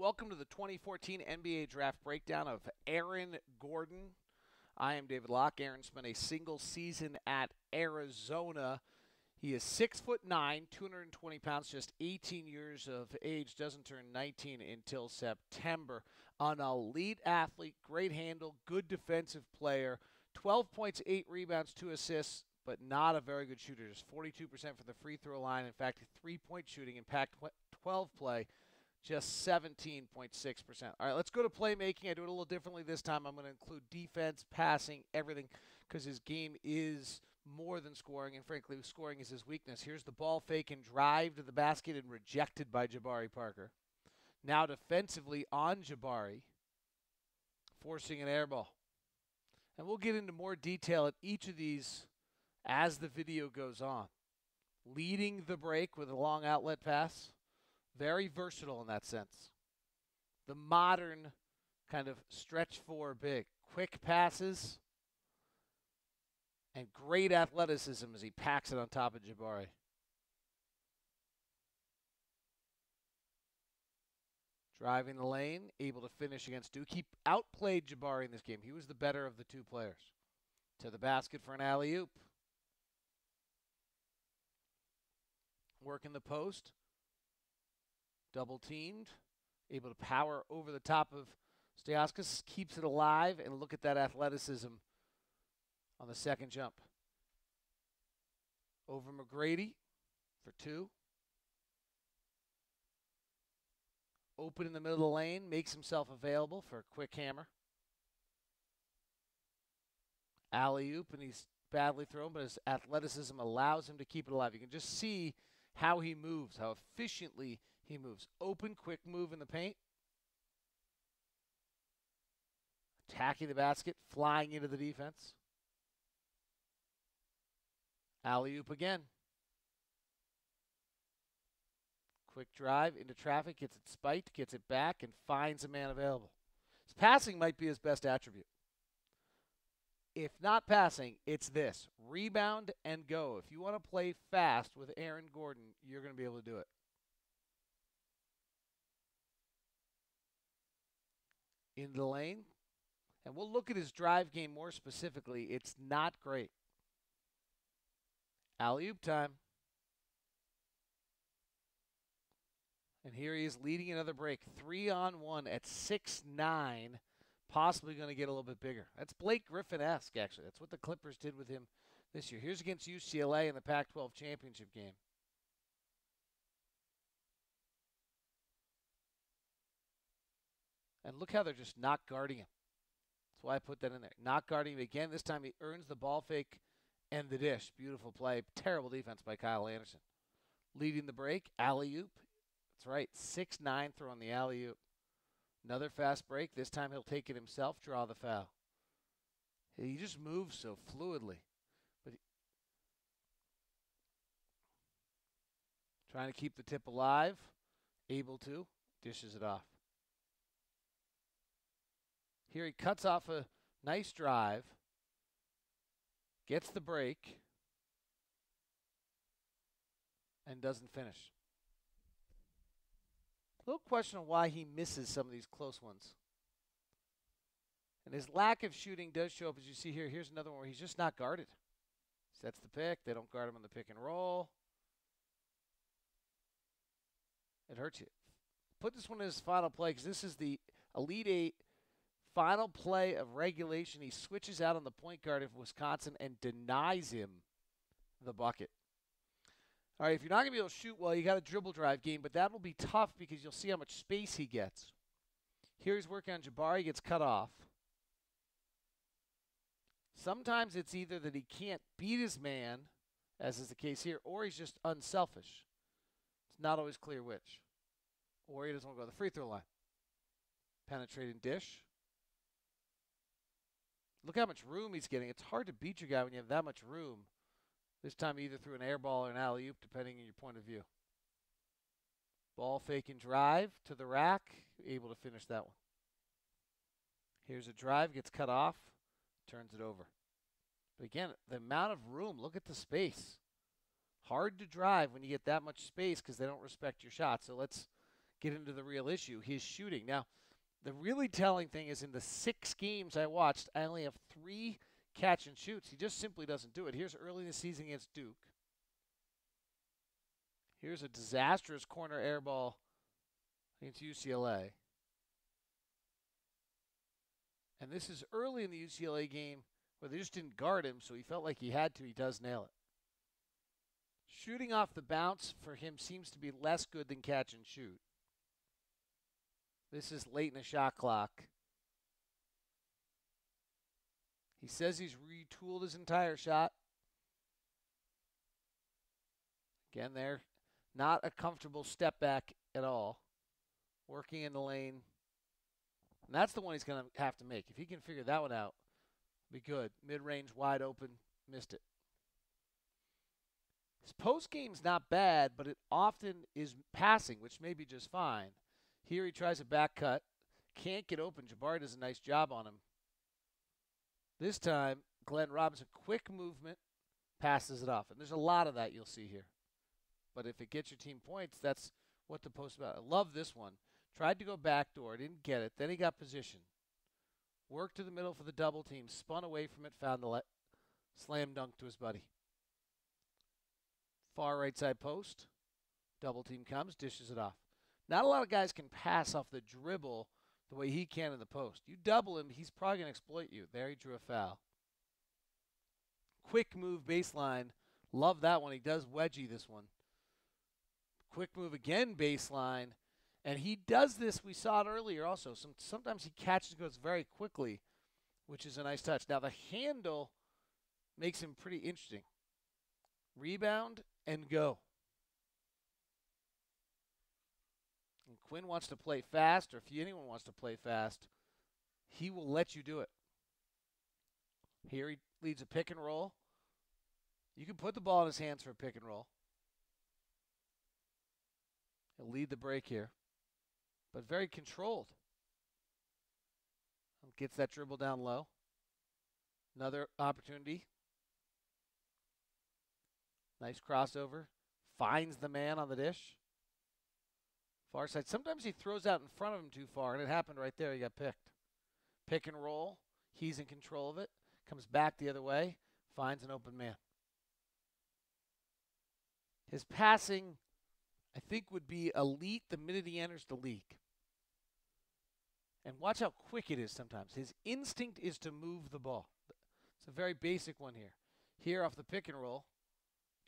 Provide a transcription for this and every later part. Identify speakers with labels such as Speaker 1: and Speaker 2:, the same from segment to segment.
Speaker 1: Welcome to the 2014 NBA Draft Breakdown of Aaron Gordon. I am David Locke. Aaron spent a single season at Arizona. He is 6'9", 220 pounds, just 18 years of age, doesn't turn 19 until September. An elite athlete, great handle, good defensive player, 12 points, 8 rebounds, 2 assists, but not a very good shooter. Just 42% for the free throw line. In fact, 3-point shooting in Pac-12 play, just 17.6%. All right, let's go to playmaking. I do it a little differently this time. I'm going to include defense, passing, everything, because his game is more than scoring, and frankly, scoring is his weakness. Here's the ball fake and drive to the basket and rejected by Jabari Parker. Now defensively on Jabari, forcing an air ball. And we'll get into more detail at each of these as the video goes on. Leading the break with a long outlet pass. Very versatile in that sense. The modern kind of stretch four big. Quick passes and great athleticism as he packs it on top of Jabari. Driving the lane, able to finish against Duke. He outplayed Jabari in this game. He was the better of the two players. To the basket for an alley-oop. Working the post. Double teamed, able to power over the top of Stojauskas, keeps it alive, and look at that athleticism on the second jump. Over McGrady for 2. Open in the middle of the lane, makes himself available for a quick hammer. Alley-oop, and he's badly thrown, but his athleticism allows him to keep it alive. You can just see how he moves, how efficiently he moves. Open, quick move in the paint. Attacking the basket, flying into the defense. Alley-oop again. Quick drive into traffic, gets it spiked, gets it back, and finds a man available. His passing might be his best attribute. If not passing, it's this. Rebound and go. If you want to play fast with Aaron Gordon, you're going to be able to do it. In the lane. And we'll look at his drive game more specifically. It's not great. Alley-oop time. And here he is leading another break. 3-on-1 at 6'9". Possibly going to get a little bit bigger. That's Blake Griffin-esque, actually. That's what the Clippers did with him this year. Here's against UCLA in the Pac-12 championship game. And look how they're just not guarding him. That's why I put that in there. Not guarding him again. This time he earns the ball fake and the dish. Beautiful play. Terrible defense by Kyle Anderson. Leading the break. Alley-oop. That's right. 6'9", throwing the alley-oop. Another fast break. This time he'll take it himself, draw the foul. He just moves so fluidly. But trying to keep the tip alive. Able to. Dishes it off. Here he cuts off a nice drive. Gets the break. And doesn't finish. A little question on why he misses some of these close ones. And his lack of shooting does show up, as you see here. Here's another one where he's just not guarded. Sets the pick. They don't guard him on the pick and roll. It hurts you. Put this one in his final play because this is the Elite Eight final play of regulation. He switches out on the point guard of Wisconsin and denies him the bucket. All right, if you're not going to be able to shoot well, you got a dribble drive game, but that will be tough because you'll see how much space he gets. Here he's working on Jabari, he gets cut off. Sometimes it's either that he can't beat his man, as is the case here, or he's just unselfish. It's not always clear which. Or he doesn't want to go to the free throw line. Penetrating dish. Look how much room he's getting. It's hard to beat your guy when you have that much room. This time either through an air ball or an alley-oop, depending on your point of view. Ball fake and drive to the rack. Able to finish that one. Here's a drive. Gets cut off. Turns it over. But again, the amount of room. Look at the space. Hard to drive when you get that much space because they don't respect your shot. So let's get into the real issue, his shooting. Now, the really telling thing is in the 6 games I watched, I only have 3 catch and shoots. He just simply doesn't do it. Here's early in the season against Duke. Here's a disastrous corner air ball against UCLA. And this is early in the UCLA game where they just didn't guard him, so he felt like he had to. He does nail it. Shooting off the bounce for him seems to be less good than catch and shoot. This is late in the shot clock. He says he's retooled his entire shot. Again, there, not a comfortable step back at all. Working in the lane. And that's the one he's going to have to make. If he can figure that one out, be good. Mid-range, wide open, missed it. His post game's not bad, but it often is passing, which may be just fine. Here he tries a back cut. Can't get open. Jabari does a nice job on him. This time, Glenn Robinson, quick movement, passes it off. And there's a lot of that you'll see here. But if it gets your team points, that's what the post is about. I love this one. Tried to go backdoor, didn't get it. Then he got position. Worked to the middle for the double team. Spun away from it, found the slam dunk to his buddy. Far right side post. Double team comes, dishes it off. Not a lot of guys can pass off the dribble the way he can in the post. You double him, he's probably going to exploit you. There he drew a foul. Quick move baseline. Love that one. He does wedgie this one. Quick move again baseline. And he does this, we saw it earlier also. Sometimes he catches and goes very quickly, which is a nice touch. Now the handle makes him pretty interesting. Rebound and go. And Quinn wants to play fast, or if anyone wants to play fast, he will let you do it. Here he leads a pick and roll. You can put the ball in his hands for a pick and roll. He'll lead the break here. But very controlled. Gets that dribble down low. Another opportunity. Nice crossover. Finds the man on the dish. Far side. Sometimes he throws out in front of him too far, and it happened right there. He got picked. Pick and roll. He's in control of it. Comes back the other way. Finds an open man. His passing, I think, would be elite the minute he enters the league. And watch how quick it is sometimes. His instinct is to move the ball. It's a very basic one here. Here off the pick and roll,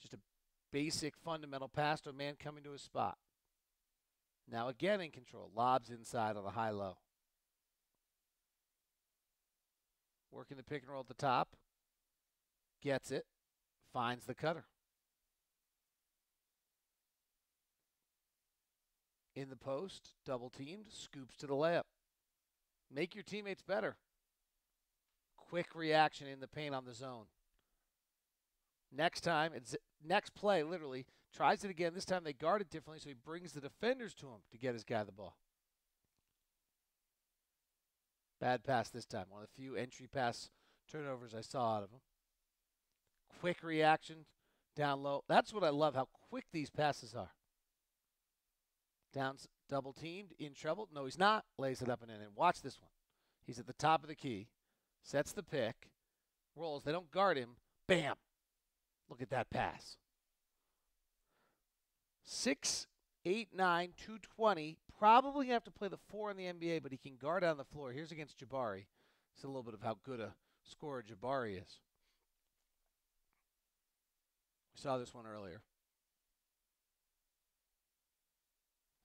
Speaker 1: just a basic fundamental pass to a man coming to his spot. Now again in control. Lobs inside on the high-low. Working the pick and roll at the top. Gets it. Finds the cutter. In the post, double teamed, scoops to the layup. Make your teammates better. Quick reaction in the paint on the zone. Next time, it's next play, literally, tries it again. This time they guard it differently, so he brings the defenders to him to get his guy the ball. Bad pass this time. One of the few entry pass turnovers I saw out of him. Quick reaction, down low. That's what I love, how quick these passes are. Downs, double teamed, in trouble. No, he's not. Lays it up and in. And watch this one. He's at the top of the key. Sets the pick. Rolls. They don't guard him. Bam. Look at that pass. 6'8", 220. Probably have to play the 4 in the NBA, but he can guard on the floor. Here's against Jabari. It's a little bit of how good a scorer Jabari is. We saw this one earlier.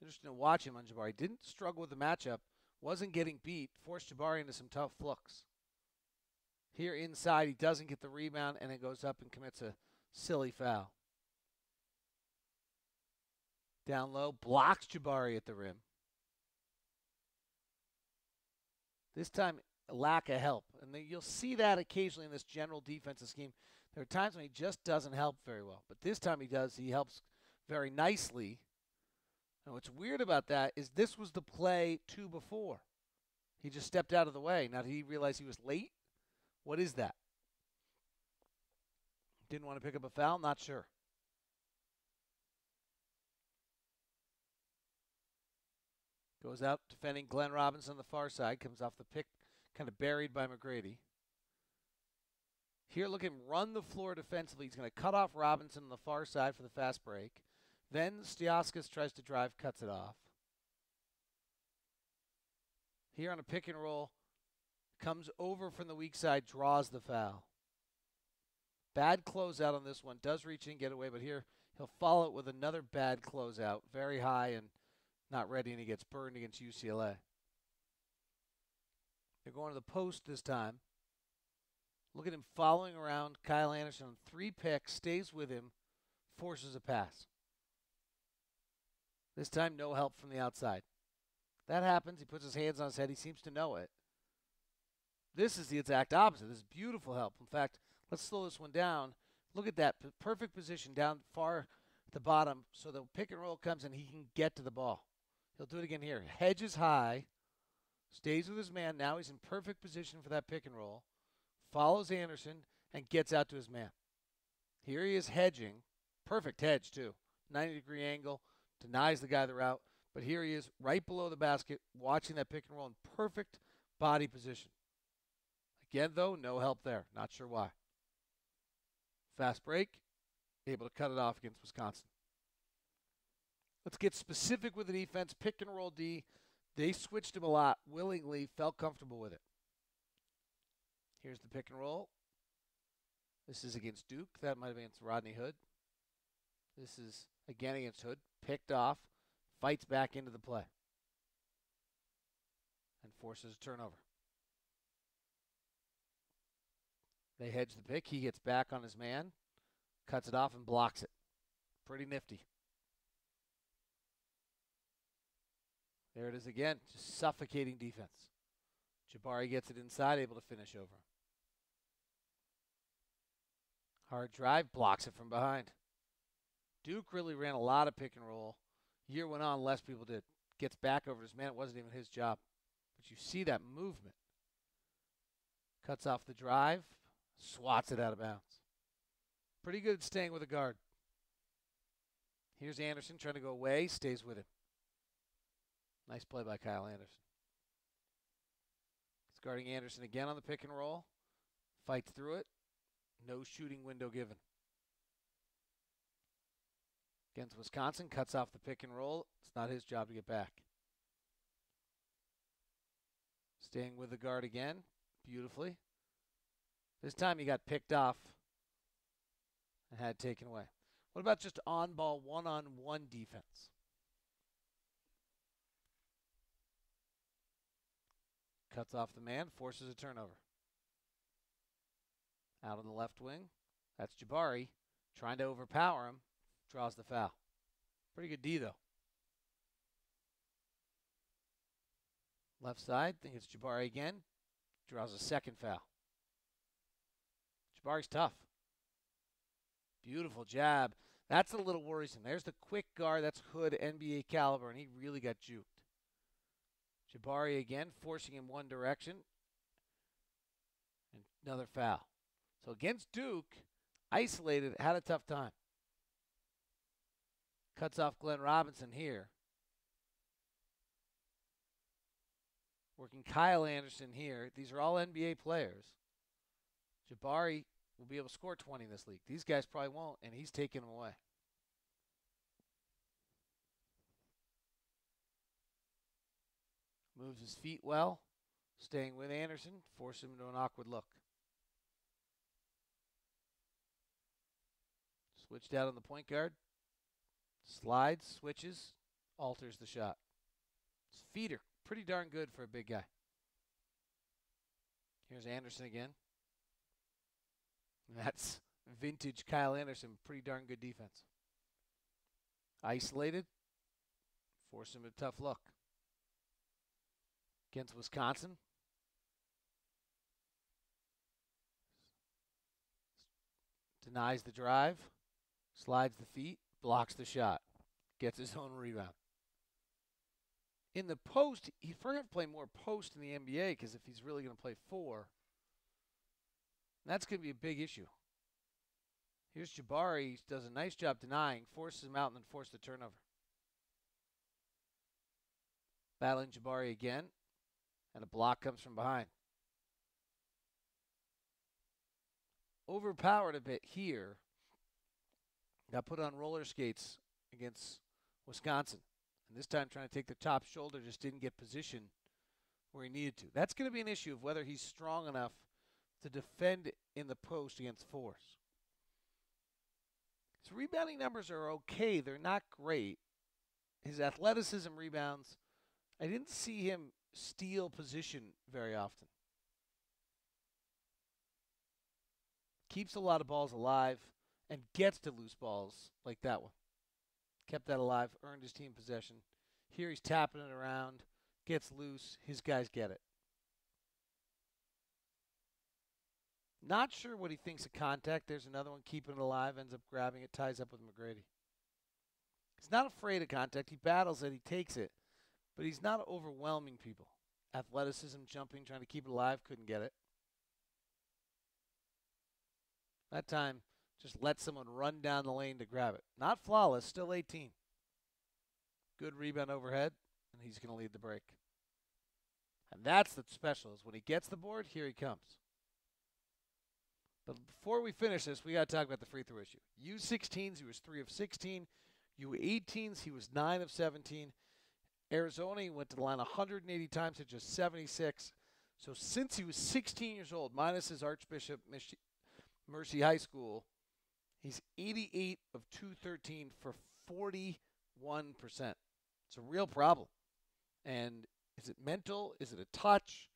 Speaker 1: Interesting to watch him on Jabari. Didn't struggle with the matchup. Wasn't getting beat. Forced Jabari into some tough looks. Here inside, he doesn't get the rebound, and it goes up and commits a silly foul. Down low, blocks Jabari at the rim. This time, a lack of help. And you'll see that occasionally in this general defensive scheme. There are times when he just doesn't help very well. But this time he does. He helps very nicely. And what's weird about that is this was the play 2 before. He just stepped out of the way. Now, did he realize he was late? What is that? Didn't want to pick up a foul? Not sure. Goes out defending Glenn Robinson on the far side. Comes off the pick, kind of buried by McGrady. Here, look at him run the floor defensively. He's going to cut off Robinson on the far side for the fast break. Then Stiaskis tries to drive, cuts it off. Here on a pick and roll, comes over from the weak side, draws the foul. Bad closeout on this one. Does reach in, get away, but here he'll follow it with another bad closeout. Very high and not ready, and he gets burned against UCLA. They're going to the post this time. Look at him following around Kyle Anderson on 3 picks, stays with him, forces a pass. This time, no help from the outside. That happens. He puts his hands on his head. He seems to know it. This is the exact opposite. This is beautiful help. In fact, let's slow this one down. Look at that perfect position down far at the bottom so the pick and roll comes and he can get to the ball. He'll do it again here. Hedges high, stays with his man. Now he's in perfect position for that pick and roll. Follows Anderson and gets out to his man. Here he is hedging. Perfect hedge, too. 90-degree angle. Denies the guy the route. But here he is right below the basket watching that pick and roll in perfect body position. Again, though, no help there. Not sure why. Fast break. Able to cut it off against Wisconsin. Let's get specific with the defense. Pick and roll D. They switched him a lot willingly, felt comfortable with it. Here's the pick and roll. This is against Duke. That might have been against Rodney Hood. This is again against Hood. Picked off. Fights back into the play. And forces a turnover. They hedge the pick. He gets back on his man. Cuts it off and blocks it. Pretty nifty. There it is again. Just suffocating defense. Jabari gets it inside, able to finish over. Hard drive, blocks it from behind. Duke really ran a lot of pick and roll. Year went on, less people did. Gets back over his man. It wasn't even his job. But you see that movement. Cuts off the drive, swats it out of bounds. Pretty good at staying with a guard. Here's Anderson trying to go away, stays with him. Nice play by Kyle Anderson. He's guarding Anderson again on the pick and roll. Fights through it. No shooting window given. Against Wisconsin, cuts off the pick and roll. It's not his job to get back. Staying with the guard again, beautifully. This time he got picked off and had taken away. What about just on-ball, one-on-one defense? Cuts off the man, forces a turnover. Out on the left wing, that's Jabari trying to overpower him, draws the foul. Pretty good D, though. Left side, think it's Jabari again, draws a second foul. Jabari's tough. Beautiful jab. That's a little worrisome. There's the quick guard. That's Hood, NBA caliber, and he really got juked. Jabari again, forcing him one direction. And another foul. So against Duke, isolated, had a tough time. Cuts off Glenn Robinson here. Working Kyle Anderson here. These are all NBA players. Jabari will be able to score 20 in this league. These guys probably won't, and he's taking them away. Moves his feet well, staying with Anderson, force him into an awkward look. Switched out on the point guard. Slides, switches, alters the shot. His feet are pretty darn good for a big guy. Here's Anderson again. That's vintage Kyle Anderson. Pretty darn good defense. Isolated. Force him a tough look. Against Wisconsin. Denies the drive. Slides the feet. Blocks the shot. Gets his own rebound. In the post, he's probably going to play more post in the NBA because if he's really going to play 4, that's going to be a big issue. Here's Jabari. He does a nice job denying, forces him out, and then forces the turnover. Battling Jabari again, and a block comes from behind. Overpowered a bit here. Got put on roller skates against Wisconsin. And this time trying to take the top shoulder, just didn't get position where he needed to. That's going to be an issue of whether he's strong enough to defend in the post against force. His rebounding numbers are okay. They're not great. His athleticism rebounds, I didn't see him steal position very often. Keeps a lot of balls alive and gets to loose balls like that one. Kept that alive, earned his team possession. Here he's tapping it around, gets loose. His guys get it. Not sure what he thinks of contact. There's another one keeping it alive, ends up grabbing it, ties up with McGrady. He's not afraid of contact. He battles it, he takes it, but he's not overwhelming people. Athleticism, jumping, trying to keep it alive, couldn't get it. That time, just let someone run down the lane to grab it. Not flawless, still 18. Good rebound overhead, and he's going to lead the break. And that's the special, is when he gets the board, here he comes. But before we finish this, we got to talk about the free throw issue. U16s, he was 3 of 16. U18s, he was 9 of 17. Arizona, he went to the line 180 times at just 76. So since he was 16 years old, minus his Archbishop Mercy High School, he's 88 of 213 for 41%. It's a real problem. And is it mental? Is it a touch?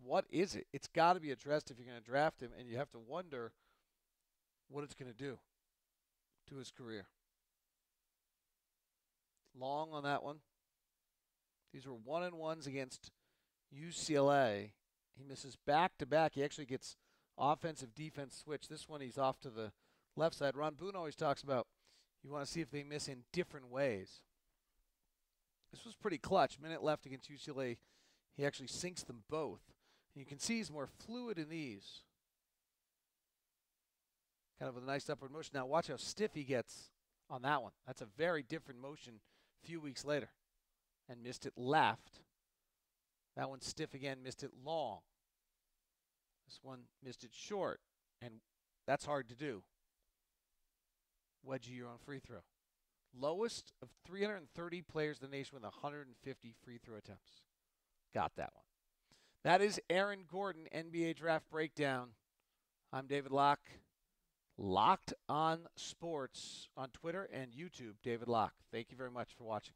Speaker 1: What is it? It's got to be addressed if you're going to draft him, and you have to wonder what it's going to do to his career. Long on that one. These were 1-and-1s against UCLA. He misses back-to-back. He actually gets offensive-defense switch. This one he's off to the left side. Ron Boone always talks about you want to see if they miss in different ways. This was pretty clutch. Minute left against UCLA. He actually sinks them both. And you can see he's more fluid in these. Kind of with a nice upward motion. Now watch how stiff he gets on that one. That's a very different motion a few weeks later. And missed it left. That one stiff again, missed it long. This one missed it short. And that's hard to do. Wedgie, you're on free throw. Lowest of 330 players in the nation with 150 free throw attempts. Got that one. That is Aaron Gordon, NBA Draft Breakdown. I'm David Locke. Locked on Sports on Twitter and YouTube, David Locke. Thank you very much for watching.